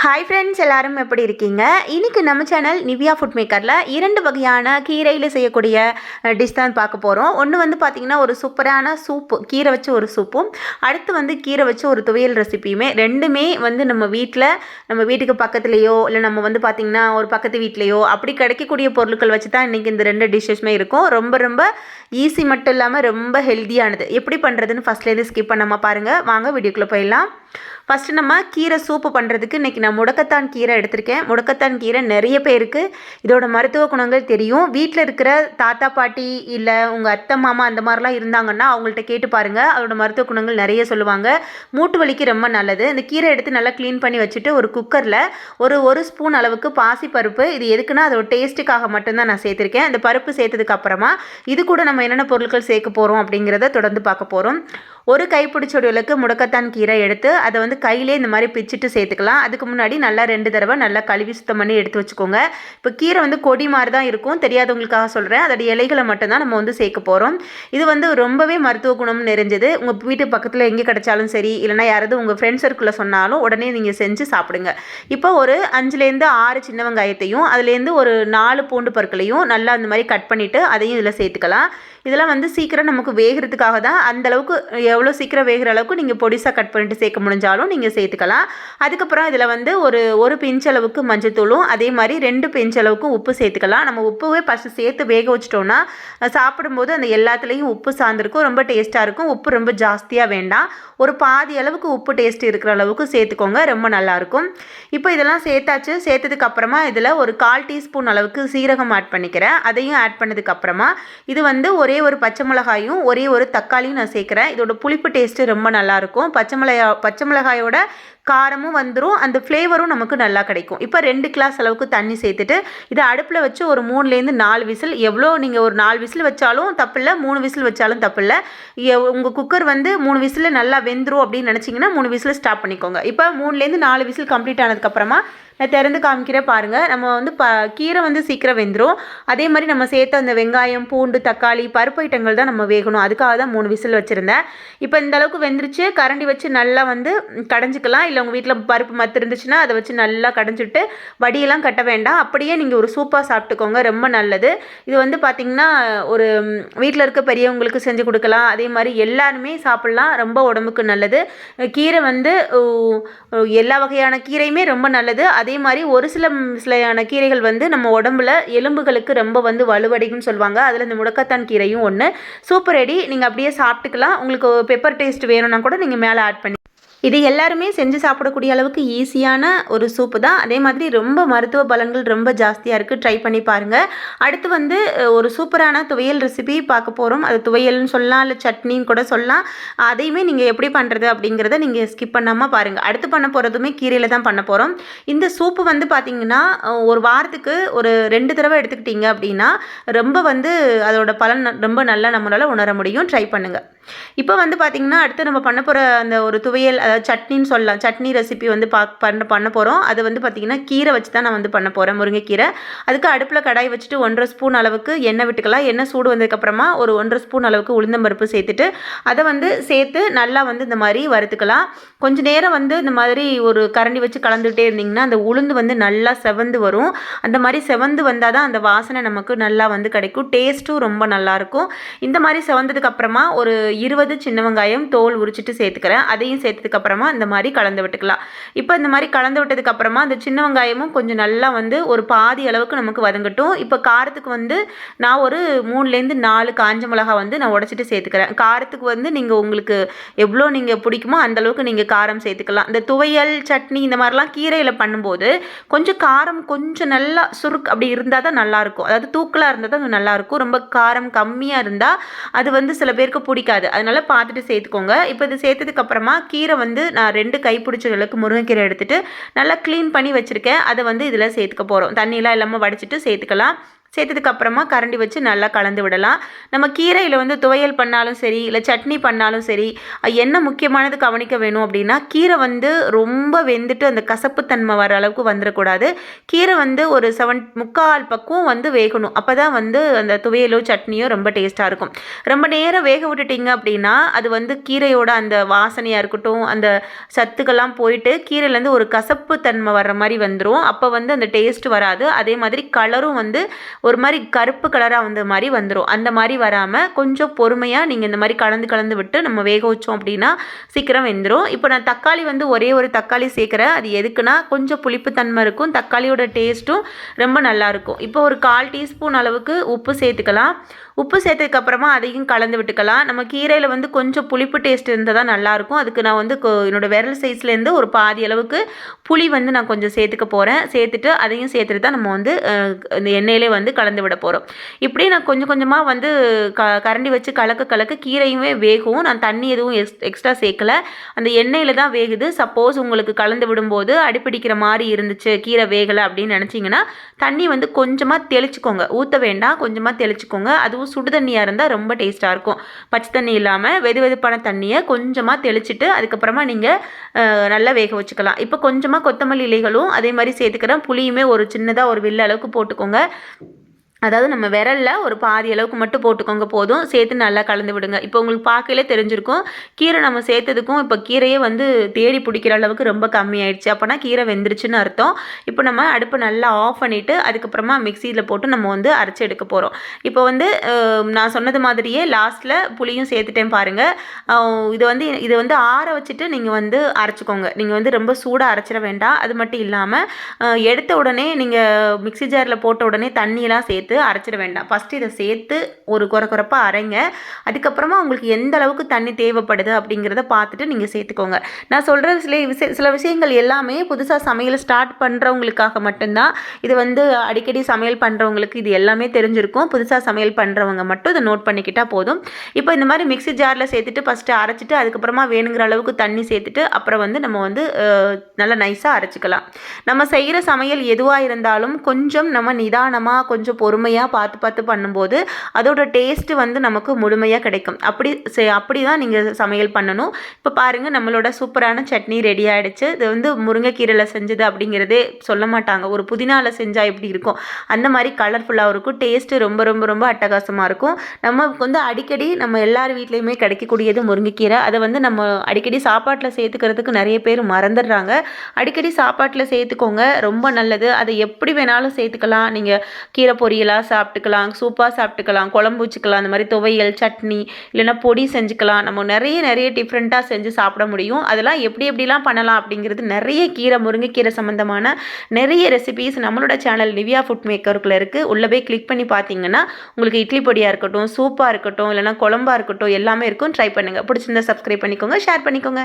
Hi friends, எல்லாரும் எப்படி இருக்கீங்க? இன்றைக்கி நம்ம சேனல் நிவ்யா ஃபுட் மேக்கரில் 2 வகையான கீரையில் செய்யக்கூடிய டிஷ் தான் பார்க்க போகிறோம். ஒன்று வந்து பார்த்திங்கன்னா ஒரு சூப்பரான சூப்பு, கீரை வச்சு ஒரு சூப்பும், அடுத்து வந்து கீரை வச்சு ஒரு துவையல் ரெசிப்பியுமே. ரெண்டுமே வந்து நம்ம வீட்டுக்கு பக்கத்துலேயோ இல்லை நம்ம வந்து பார்த்திங்கன்னா ஒரு பக்கத்து வீட்லேயோ அப்படி கிடைக்கக்கூடிய பொருட்கள் வச்சு தான் இன்றைக்கி இந்த 2 டிஷ்ஷஸுமே இருக்கும். ரொம்ப ரொம்ப ஈஸி மட்டும் இல்லாமல் ரொம்ப ஹெல்த்தியானது. எப்படி பண்ணுறதுன்னு ஃபஸ்ட்லேருந்து ஸ்கிப் பண்ணாமல் பாருங்கள். வாங்க வீடியோக்குள்ளே போயிடலாம். ஃபஸ்ட்டு நம்ம கீரை சூப்பு பண்ணுறதுக்கு இன்றைக்கி நான் முடக்கத்தான் கீரை எடுத்திருக்கேன். முடக்கத்தான் கீரை நிறைய பேருக்கு இதோட மருத்துவ குணங்கள் தெரியும். வீட்டில் இருக்கிற தாத்தா பாட்டி இல்லை உங்கள் அத்தை மாமா அந்த மாதிரிலாம் இருந்தாங்கன்னா அவங்கள்ட்ட கேட்டு பாருங்கள். அதோட மருத்துவ குணங்கள் நிறைய சொல்லுவாங்க. மூட்டு வலிக்கு ரொம்ப நல்லது. இந்த கீரை எடுத்து நல்லா க்ளீன் பண்ணி வச்சுட்டு ஒரு குக்கரில் ஒரு ஸ்பூன் அளவுக்கு பாசிப்பருப்பு, இது எதுக்குன்னா அதோட டேஸ்ட்டுக்காக மட்டும்தான் நான் சேர்த்துருக்கேன். அந்த பருப்பு சேர்த்ததுக்கு அப்புறமா இது கூட நம்ம என்னென்ன பொருட்கள் சேர்க்க போகிறோம் அப்படிங்கிறத தொடர்ந்து பார்க்க போகிறோம். ஒரு கைப்பிடிச்சொடிகளுக்கு முடக்கத்தான் கீரை எடுத்து அதை வந்து கையிலே இந்த மாதிரி பிச்சுட்டு சேர்த்துக்கலாம். அதுக்கு முன்னாடி நல்லா 2 தடவை நல்லா கழுவி சுத்தம் பண்ணி எடுத்து வச்சுக்கோங்க. இப்போ கீரை வந்து கொடி மாதிரி தான் இருக்கும், தெரியாதவங்களுக்காக சொல்கிறேன். அதோட இலைகளை மட்டும்தான் நம்ம வந்து சேர்க்க போகிறோம். இது வந்து ரொம்பவே மருத்துவ குணம் நிறைஞ்சது. உங்கள் வீட்டு பக்கத்தில் எங்கே கிடைச்சாலும் சரி, இல்லைனா யாராவது உங்கள் ஃப்ரெண்ட்ஸ் சர்க்கிளில் சொன்னாலும் உடனே நீங்கள் செஞ்சு சாப்பிடுங்க. இப்போ ஒரு 5லேருந்து 6 சின்ன வெங்காயத்தையும் அதுலேருந்து ஒரு 4 பூண்டு பற்களையும் நல்லா அந்த மாதிரி கட் பண்ணிவிட்டு அதையும் இதில் சேர்த்துக்கலாம். இதெல்லாம் வந்து சீக்கிரம் நமக்கு வேகிறதுக்காக தான். அந்தளவுக்கு எவ்வளோ சீக்கிரம் வேகிற அளவுக்கு நீங்கள் பொடிசாக கட் பண்ணிட்டு சேர்க்க முடிஞ்சாலும் நீங்கள் சேர்த்துக்கலாம். அதுக்கப்புறம் இதில் வந்து ஒரு பிஞ்ச் அளவுக்கு மஞ்சத்தூளும் அதே மாதிரி 2 பிஞ்ச் அளவுக்கு உப்பு சேர்த்துக்கலாம். நம்ம உப்புவே ஃபஸ்ட்டு சேர்த்து வேக வச்சிட்டோன்னா சாப்பிடும்போது அந்த எல்லாத்துலேயும் உப்பு சார்ந்திருக்கும், ரொம்ப டேஸ்ட்டாக இருக்கும். உப்பு ரொம்ப ஜாஸ்தியாக வேண்டாம், ஒரு பாதி அளவுக்கு உப்பு டேஸ்ட் இருக்கிற அளவுக்கு சேர்த்துக்கோங்க, ரொம்ப நல்லாயிருக்கும். இப்போ இதெல்லாம் சேர்த்தாச்சு. சேர்த்ததுக்கப்புறமா இதில் ஒரு 1/4 டீஸ்பூன் அளவுக்கு சீரகம் ஆட் பண்ணிக்கிறேன். அதையும் ஆட் பண்ணதுக்கப்புறமா இது வந்து ஒரே ஒரு பச்சை மிளகாயும் ஒரு தக்காளியும் நான் சேர்க்குறேன். இதோட புளிப்பு டேஸ்ட்டு ரொம்ப நல்லாயிருக்கும். பச்சை மிளகாயோட காரமும் வந்துடும், அந்த ஃப்ளேவரும் நமக்கு நல்லா கிடைக்கும். இப்போ 2 கிளாஸ் அளவுக்கு தண்ணி சேர்த்துட்டு இதை அடுப்பில் வச்சு ஒரு 3லேருந்து 4 விசில், எவ்வளோ நீங்கள் ஒரு 4 விசில் வச்சாலும் தப்பில்லை, 3 விசில் வச்சாலும் தப்பில்லை. உங்கள் குக்கர் வந்து 3 விசில் நல்லா வெந்துடும் அப்படின்னு நினச்சிங்கன்னா 3 விசில் ஸ்டாப் பண்ணிக்கோங்க. இப்போ 3லேருந்து 4 விசில் கம்ப்ளீட் ஆனதுக்கப்புறமா நான் திறந்து காமிக்கிறேன் பாருங்கள். நம்ம வந்து கீரை வந்து சீக்கிரம் வெந்துடும். அதே மாதிரி நம்ம சேர்த்த அந்த வெங்காயம், பூண்டு, தக்காளி, பருப்பு ஐட்டங்கள் தான் நம்ம வேகணும். அதுக்காக தான் 3 விசில் வச்சுருந்தேன். இப்போ இந்த அளவுக்கு வெந்துருச்சு. கரண்டி வச்சு நல்லா வந்து கடைஞ்சிக்கலாம். இல்லை உங்கள் வீட்டில் பருப்பு மத்து இருந்துச்சுன்னா அதை வச்சு நல்லா கடைஞ்சிட்டு வடியெல்லாம் கட்ட வேண்டாம், அப்படியே நீங்கள் ஒரு சூப்பாக சாப்பிட்டுக்கோங்க, ரொம்ப நல்லது. இது வந்து பார்த்திங்கன்னா ஒரு வீட்டில் இருக்க பெரியவங்களுக்கு செஞ்சு கொடுக்கலாம். அதே மாதிரி எல்லாருமே சாப்பிட்லாம், ரொம்ப உடம்புக்கு நல்லது. கீரை வந்து எல்லா வகையான கீரையுமே ரொம்ப நல்லது. அதே மாதிரி ஒரு சிலையான கீரைகள் வந்து நம்ம உடம்புல எலும்புகளுக்கு ரொம்ப வந்து வலுவடைக்குன்னு சொல்லுவாங்க. அதில் இந்த முடக்கத்தான் கீரையும் ஒன்று. Super ready. நீங்கள் அப்படியே சாப்பிட்டுக்கலாம். உங்களுக்கு பெப்பர் டேஸ்ட் வேணும்னா கூட நீங்கள் மேலே ஆட் பண்ணி. இது எல்லாருமே செஞ்சு சாப்பிடக்கூடிய அளவுக்கு ஈஸியான ஒரு சூப்பு தான். அதே மாதிரி ரொம்ப மருத்துவ பலன்கள் ரொம்ப ஜாஸ்தியாக இருக்குது. ட்ரை பண்ணி பாருங்கள். அடுத்து வந்து ஒரு சூப்பரான துவையல் ரெசிபி பார்க்க போகிறோம். அது துவையல்னு சொல்லலாம், இல்லை சட்னின்னு கூட சொல்லலாம். அதையுமே நீங்கள் எப்படி பண்ணுறது அப்படிங்கிறத நீங்கள் ஸ்கிப் பண்ணாமல் பாருங்கள். அடுத்து பண்ண போகிறதுமே கீரையில் தான் பண்ண போகிறோம். இந்த சூப்பு வந்து பார்த்திங்கன்னா ஒரு வாரத்துக்கு ஒரு 2 தடவை எடுத்துக்கிட்டிங்க அப்படின்னா ரொம்ப வந்து அதோட பலன் ரொம்ப நல்லா நம்மளால் உணர முடியும். ட்ரை பண்ணுங்கள். இப்போ வந்து பார்த்திங்கன்னா அடுத்து நம்ம பண்ண போகிற அந்த ஒரு துவையல், அதாவது சட்னின்னு சொல்லலாம், சட்னி ரெசிபி வந்து பண்ண போகிறோம். அது வந்து பார்த்திங்கன்னா கீரை வச்சு தான் நான் வந்து பண்ண போகிறேன், முருங்கைக்கீரை. அதுக்கு அடுப்பில் கடாய் வச்சுட்டு 1.5 ஸ்பூன் அளவுக்கு எண்ணெய் விட்டுக்கலாம். எண்ணெய் சூடு வந்ததுக்கப்புறமா ஒரு 1.5 ஸ்பூன் அளவுக்கு உளுந்தம்பருப்பு சேர்த்துட்டு அதை வந்து சேர்த்து நல்லா வந்து இந்த மாதிரி வறுத்துக்கலாம். கொஞ்சம் நேரம் வந்து இந்த மாதிரி ஒரு கரண்டி வச்சு கலந்துகிட்டே இருந்திங்கன்னா அந்த உளுந்து வந்து நல்லா செவந்து வரும். அந்த மாதிரி செவந்து வந்தால் தான் அந்த வாசனை நமக்கு நல்லா வந்து கிடைக்கும். டேஸ்ட்டும் ரொம்ப நல்லாயிருக்கும். இந்த மாதிரி செவந்ததுக்கப்புறமா ஒரு 20 சின்ன வெங்காயம் தோல் உரிச்சிட்டு சேர்த்துக்கிறேன். அதையும் சேர்த்ததுக்கப்புறமா இந்த மாதிரி கலந்து விட்டுக்கலாம். இப்போ இந்த மாதிரி கலந்து விட்டதுக்கப்புறமா அந்த சின்ன வெங்காயமும் கொஞ்சம் நல்லா வந்து ஒரு பாதி அளவுக்கு நமக்கு வதங்கட்டும். இப்போ காரத்துக்கு வந்து நான் ஒரு 3லேருந்து 4 காஞ்ச மிளகா வந்து நான் உடச்சிட்டு சேர்த்துக்கிறேன். காரத்துக்கு வந்து நீங்கள் உங்களுக்கு எவ்வளோ நீங்கள் பிடிக்குமோ அந்தளவுக்கு நீங்கள் காரம் சேர்த்துக்கலாம். இந்த துவையல், சட்னி இந்த மாதிரிலாம் கீரையில் பண்ணும்போது கொஞ்சம் காரம் கொஞ்சம் நல்லா சுருக்கு அப்படி இருந்தால் தான் நல்லாயிருக்கும். அதாவது தூக்கலாக இருந்தால் தான் நல்லாயிருக்கும். ரொம்ப காரம் கம்மியாக இருந்தால் அது வந்து சில பேருக்கு பிடிக்காது. அதனால் பார்த்துட்டு சேர்த்துக்கோங்க. இப்போ இது சேர்த்ததுக்கப்புறமா கீரை வந்து நான் 2 கைப்பிடிச்சளவுக்கு முருங்கைக்கீரை எடுத்துகிட்டு நல்லா க்ளீன் பண்ணி வச்சுருக்கேன். அதை வந்து இதில் சேர்த்துக்க போகிறோம். தண்ணியெலாம் இல்லாமல் வடிச்சிட்டு சேர்த்துக்கலாம். சேர்த்ததுக்கப்புறமா கரண்டி வச்சு நல்லா கலந்து விடலாம். நம்ம கீரையில் வந்து துவையல் பண்ணாலும் சரி, இல்லை சட்னி பண்ணாலும் சரி, என்ன முக்கியமானது கவனிக்க வேணும் அப்படின்னா, கீரை வந்து ரொம்ப வெந்துட்டு அந்த கசப்புத்தன்மை வர அளவுக்கு வந்துடக்கூடாது. கீரை வந்து ஒரு 3/4 பக்குவம் வந்து வேகணும். அப்போ தான் வந்து அந்த துவையலோ சட்னியோ ரொம்ப டேஸ்ட்டாக இருக்கும். ரொம்ப நேரம் வேக விட்டுட்டிங்க அப்படின்னா, அது வந்து கீரையோட அந்த வாசனையாக இருக்கட்டும், அந்த சத்துக்கெல்லாம் போயிட்டு கீரையிலேருந்து ஒரு கசப்பு தன்மை வர்ற மாதிரி வந்துடும். அப்போ வந்து அந்த டேஸ்ட் வராது. அதே மாதிரி கலரும் வந்து ஒரு மாதிரி கருப்பு கலராக வந்த மாதிரி வந்துடும். அந்த மாதிரி வராமல் கொஞ்சம் பொறுமையாக நீங்கள் இந்த மாதிரி கலந்து விட்டு நம்ம வேக வச்சோம் அப்படின்னா சீக்கிரம் வெந்துடும். இப்போ நான் தக்காளி வந்து ஒரே ஒரு தக்காளி சேர்க்குறேன். அது எதுக்குன்னா கொஞ்சம் புளிப்புத்தன்மை இருக்கும், தக்காளியோட டேஸ்ட்டும் ரொம்ப நல்லாயிருக்கும். இப்போ ஒரு 1/4 டீஸ்பூன் அளவுக்கு உப்பு சேர்த்துக்கலாம். உப்பு சேர்த்ததுக்கப்புறமா அதையும் கலந்து விட்டுக்கலாம். நம்ம கீரையில் வந்து கொஞ்சம் புளிப்பு டேஸ்ட் இருந்தால் தான் நல்லாயிருக்கும். அதுக்கு நான் வந்து என்னோடய விரல் சைஸ்லேருந்து ஒரு பாதி அளவுக்கு புளி வந்து நான் கொஞ்சம் சேர்த்துக்க போகிறேன். சேர்த்துட்டு அதையும் சேர்த்துட்டு தான் நம்ம வந்து இந்த எண்ணெயிலே வந்து கலந்து விட போகிறோம். இப்படியே நான் கொஞ்சம் கொஞ்சமாக வந்து கரண்டி வச்சு கலக்க கீரையுமே வேகும். நான் தண்ணி எதுவும் எக்ஸ்ட்ரா சேர்க்கல, அந்த எண்ணெயில் தான் வேகுது. சப்போஸ் உங்களுக்கு கலந்து விடும்போது அடிப்பிடிக்கிற மாதிரி இருந்துச்சு, கீரை வேகலை அப்படின்னு நினச்சிங்கன்னா தண்ணி வந்து கொஞ்சமாக தெளிச்சுக்கோங்க. ஊற்ற வேண்டாம், கொஞ்சமாக தெளிச்சுக்கோங்க. அதுவும் சுடு தண்ணியாக இருந்தால் ரொம்ப டேஸ்ட்டாக இருக்கும். பச்சை தண்ணி இல்லாமல் வெதுவெதுப்பான தண்ணியை கொஞ்சமாக தெளிச்சுட்டு அதுக்கப்புறமா நீங்கள் நல்லா வேக வச்சுக்கலாம். இப்போ கொஞ்சமாக கொத்தமல்லி இலைகளும் அதே மாதிரி சேர்த்துக்கிறேன். புளியுமே ஒரு சின்னதாக ஒரு வில்ல அளவுக்கு போட்டுக்கோங்க. அதாவது நம்ம விரலில் ஒரு பாதி அளவுக்கு மட்டும் போட்டுக்கோங்க போதும். சேர்த்து நல்லா கலந்து விடுங்க. இப்போ உங்களுக்கு பார்க்கலே தெரிஞ்சிருக்கும், கீரை நம்ம சேர்த்ததுக்கும் இப்போ கீரையே வந்து தேடி பிடிக்கிற அளவுக்கு ரொம்ப கம்மியாயிடுச்சு. அப்போனா கீரை வெந்துருச்சுன்னு அர்த்தம். இப்போ நம்ம அடுப்பை நல்லா ஆஃப் பண்ணிவிட்டு அதுக்கப்புறமா மிக்சியில் போட்டு நம்ம வந்து அரைச்சி எடுக்க போகிறோம். இப்போ வந்து நான் சொன்னது மாதிரியே லாஸ்ட்டில் புளியும் சேர்த்துட்டேன் பாருங்கள். இது வந்து ஆற வச்சுட்டு நீங்கள் வந்து அரைச்சிக்கோங்க. நீங்கள் வந்து ரொம்ப சூடாக அரைச்சிட வேண்டாம். அது மட்டும் இல்லாமல் எடுத்த உடனே நீங்கள் மிக்சி ஜாரில் போட்ட உடனே தண்ணியெல்லாம் சேர்த்து அரைச்சிட வேண்டாம். ஃபஸ்ட்டு இதை சேர்த்து ஒரு குறைப்பாக அரைங்க. அதுக்கப்புறமா உங்களுக்கு எந்த அளவுக்கு தண்ணி தேவைப்படுது அப்படிங்கிறத பார்த்துட்டு நீங்கள் சேர்த்துக்கோங்க. நான் சொல்கிற சில விஷயங்கள் எல்லாமே புதுசாக சமையல் ஸ்டார்ட் பண்ணுறவங்களுக்காக மட்டும்தான். இது வந்து அடிக்கடி சமையல் பண்ணுறவங்களுக்கு இது எல்லாமே தெரிஞ்சிருக்கும். புதுசாக சமையல் பண்ணுறவங்க மட்டும் இதை நோட் பண்ணிக்கிட்டால் போதும். இப்போ இந்த மாதிரி மிக்ஸி ஜாரில் சேர்த்துட்டு ஃபஸ்ட்டு அரைச்சிட்டு அதுக்கப்புறமா வேணுங்கிற அளவுக்கு தண்ணி சேர்த்துட்டு அப்புறம் வந்து நம்ம வந்து நல்லா நைஸாக அரைச்சிக்கலாம். நம்ம செய்கிற சமையல் எதுவாக இருந்தாலும் கொஞ்சம் நம்ம நிதானமாக கொஞ்சம் பொறுமையாக பார்த்து பண்ணும்போது அதோட டேஸ்ட்டு வந்து நமக்கு முழுமையாக கிடைக்கும். அப்படி தான் நீங்கள் சமையல் பண்ணணும். இப்போ பாருங்கள், நம்மளோட சூப்பரான சட்னி ரெடி ஆகிடுச்சு. இது வந்து முருங்கைக்கீரையில் செஞ்சது அப்படிங்கிறதே சொல்ல மாட்டாங்க. ஒரு புதினாவில் செஞ்சால் எப்படி இருக்கும் அந்த மாதிரி கலர்ஃபுல்லாக இருக்கும். டேஸ்ட்டு ரொம்ப ரொம்ப ரொம்ப அட்டகாசமாக இருக்கும். நமக்கு வந்து அடிக்கடி நம்ம எல்லார் வீட்லேயுமே கிடைக்கக்கூடியது முருங்கைக்கீரை. அதை வந்து நம்ம அடிக்கடி சாப்பாட்டில் சேர்த்துக்கிறதுக்கு நிறைய பேர் மறந்துடுறாங்க. அடிக்கடி சாப்பாட்டில் சேர்த்துக்கோங்க, ரொம்ப நல்லது. அதை எப்படி வேணாலும் சேர்த்துக்கலாம். நீங்கள் கீரை பொரியலாக சாப்பிட்டுக்கலாம், சூப்பாக சாப்பிட்டுக்கலாம், குழம்பு வச்சுக்கலாம், அந்த மாதிரி துவையல் சட்னி இல்லைனா பொடி செஞ்சுக்கலாம். நம்ம நிறைய டிஃப்ரெண்ட்டாக செஞ்சு சாப்பிட முடியும். அதெல்லாம் எப்படிலாம் பண்ணலாம் அப்படிங்கிறது நிறைய முருங்கைக்கீரை சம்மந்தமான நிறைய ரெசிபீஸ் நம்மளோட சேனல் நிவ்யா ஃபுட் மேக்கருக்குள்ளே இருக்குது. உள்ளே போய் கிளிக் பண்ணி பார்த்தீங்கன்னா உங்களுக்கு இட்லி பொடியாக இருக்கட்டும், சூப்பாக இருக்கட்டும், இல்லைனா குழம்பாக இருக்கட்டும் எல்லாமே இருக்கும். ட்ரை பண்ணுங்கள். பிடிச்சிருந்தா சப்ஸ்கிரைப் பண்ணிக்கோங்க, ஷேர் பண்ணிக்கோங்க.